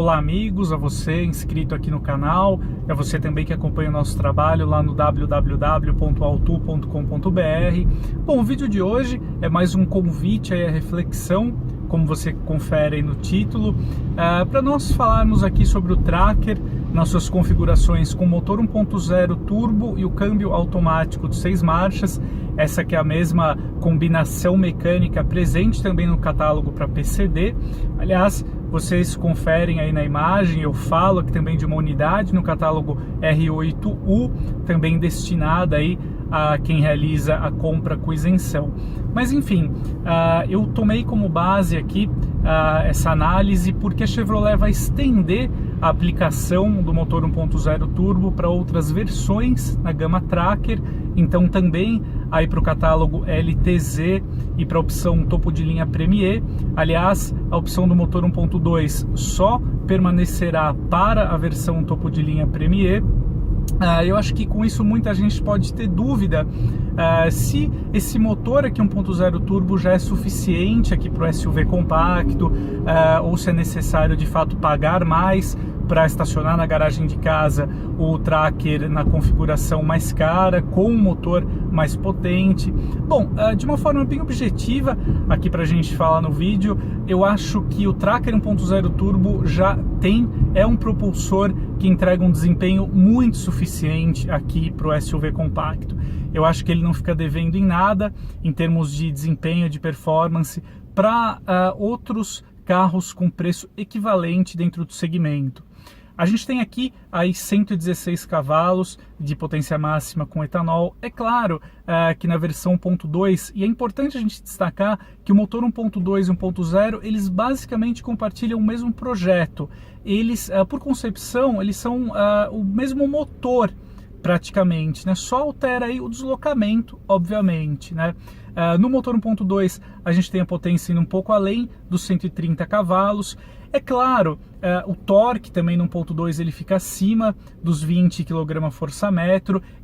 Olá amigos, a você inscrito aqui no canal, a você também que acompanha o nosso trabalho lá no www.autu.com.br. Bom, o vídeo de hoje é mais um convite à reflexão, como você confere aí no título, para nós falarmos aqui sobre o Tracker nas suas configurações com motor 1.0 turbo e o câmbio automático de 6 marchas, essa que é a mesma combinação mecânica presente também no catálogo para PCD. Aliás, vocês conferem aí na imagem, eu falo aqui também de uma unidade no catálogo R8U, também destinada aí a quem realiza a compra com isenção. Mas enfim, eu tomei como base aqui essa análise porque a Chevrolet vai estender a aplicação do motor 1.0 turbo para outras versões na gama Tracker, então também aí para o catálogo LTZ e para a opção topo de linha Premier. Aliás, a opção do motor 1.2 só permanecerá para a versão topo de linha Premier. Eu acho que com isso muita gente pode ter dúvida se esse motor aqui 1.0 turbo já é suficiente aqui para o SUV compacto, ou se é necessário de fato pagar mais para estacionar na garagem de casa o Tracker na configuração mais cara, com um motor mais potente. Bom, de uma forma bem objetiva, aqui para a gente falar no vídeo, eu acho que o Tracker 1.0 turbo já é um propulsor que entrega um desempenho muito suficiente aqui para o SUV compacto. Eu acho que ele não fica devendo em nada em termos de desempenho, de performance, para outros carros com preço equivalente dentro do segmento. A gente tem aqui aí 116 cavalos de potência máxima com etanol. É claro que na versão 1.2, e é importante a gente destacar que o motor 1.2 e 1.0, eles basicamente compartilham o mesmo projeto. Eles, por concepção, eles são o mesmo motor praticamente, né? Só altera aí o deslocamento, obviamente, né? No motor 1.2 a gente tem a potência indo um pouco além dos 130 cavalos. É claro, o torque também no 1.2 ele fica acima dos 20 kgfm,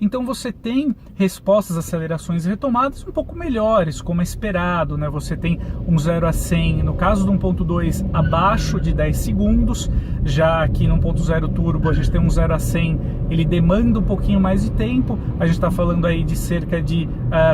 então você tem respostas, acelerações e retomadas um pouco melhores, como é esperado, né? Você tem um 0 a 100, no caso do 1.2, abaixo de 10 segundos, já aqui no 1.0 turbo a gente tem um 0 a 100, ele demanda um pouquinho mais de tempo, a gente está falando aí de cerca de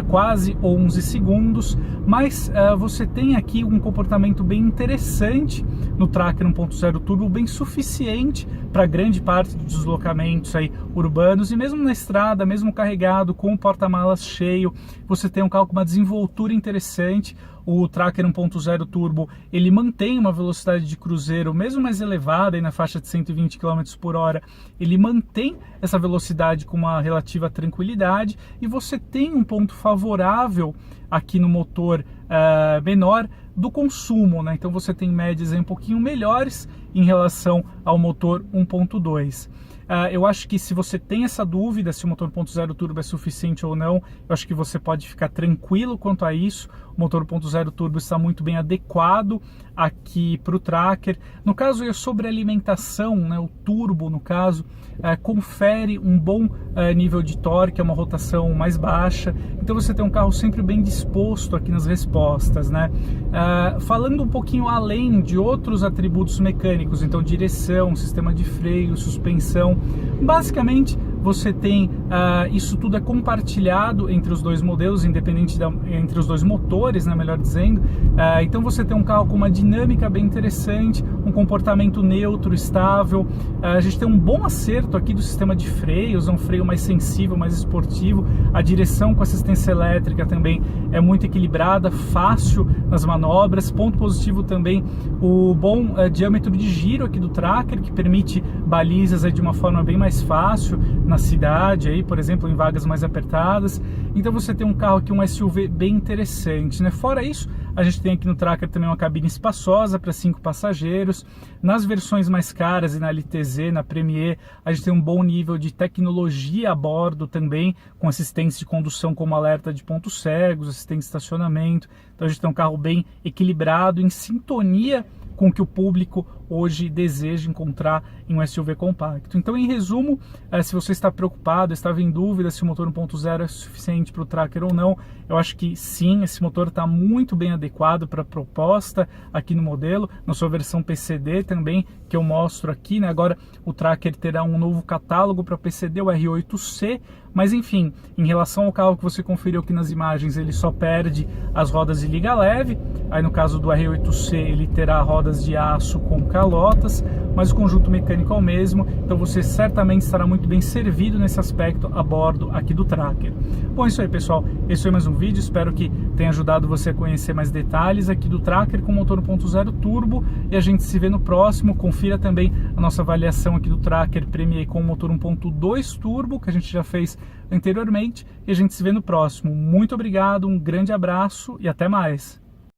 quase 11 segundos, mas você tem aqui um comportamento bem interessante no Tracker 1.0 turbo, bem suficiente para grande parte dos deslocamentos aí urbanos, e mesmo na estrada, mesmo carregado, com o porta-malas cheio, você tem um carro com uma desenvoltura interessante. O Tracker 1.0 turbo, ele mantém uma velocidade de cruzeiro mesmo mais elevada, aí na faixa de 120 km por hora, ele mantém essa velocidade com uma relativa tranquilidade, e você tem um ponto favorável aqui no motor menor do consumo, né? Então você tem médias aí um pouquinho melhores em relação ao motor 1.2. Eu acho que se você tem essa dúvida se o motor 1.0 turbo é suficiente ou não, eu acho que você pode ficar tranquilo quanto a isso. O motor 1.0 turbo está muito bem adequado aqui para o Tracker. No caso, a sobrealimentação, né, o turbo, no caso, confere um bom nível de torque, é uma rotação mais baixa, então você tem um carro sempre bem disposto aqui nas respostas, né? Falando um pouquinho além de outros atributos mecânicos, então direção, sistema de freio, suspensão, basicamente você tem, isso tudo é compartilhado entre os dois modelos, independente entre os dois motores, né, melhor dizendo. Então você tem um carro com uma dinâmica bem interessante, um comportamento neutro, estável. A gente tem um bom acerto aqui do sistema de freios, um freio mais sensível, mais esportivo. A direção com assistência elétrica também é muito equilibrada, fácil nas manobras. Ponto positivo também, o bom diâmetro de giro aqui do Tracker, que permite balizas aí de uma forma bem mais fácil na cidade, aí, por exemplo, em vagas mais apertadas. Então você tem um carro aqui, um SUV bem interessante, né? Fora isso, a gente tem aqui no Tracker também uma cabine espaçosa para 5 passageiros. Nas versões mais caras e na LTZ, na Premier, a gente tem um bom nível de tecnologia a bordo também, com assistência de condução como alerta de pontos cegos, assistente de estacionamento. Então a gente tem um carro bem equilibrado, em sintonia com o que o público hoje deseja encontrar em um SUV compacto. Então, em resumo, se você está preocupado, estava em dúvida se o motor 1.0 é suficiente para o Tracker ou não, eu acho que sim, esse motor está muito bem adequado para a proposta aqui no modelo, na sua versão PCD também, que eu mostro aqui, né? Agora o Tracker terá um novo catálogo para PCD, o R8C, mas enfim, em relação ao carro que você conferiu aqui nas imagens, ele só perde as rodas de liga leve. Aí no caso do R8C ele terá rodas de aço com calotas, mas o conjunto mecânico é o mesmo, então você certamente estará muito bem servido nesse aspecto a bordo aqui do Tracker. Bom, é isso aí, pessoal, esse foi mais um vídeo, espero que tenha ajudado você a conhecer mais detalhes aqui do Tracker com motor 1.0 turbo, e a gente se vê no próximo. Confira também a nossa avaliação aqui do Tracker Premier com motor 1.2 turbo, que a gente já fez anteriormente, e a gente se vê no próximo. Muito obrigado, um grande abraço e até mais!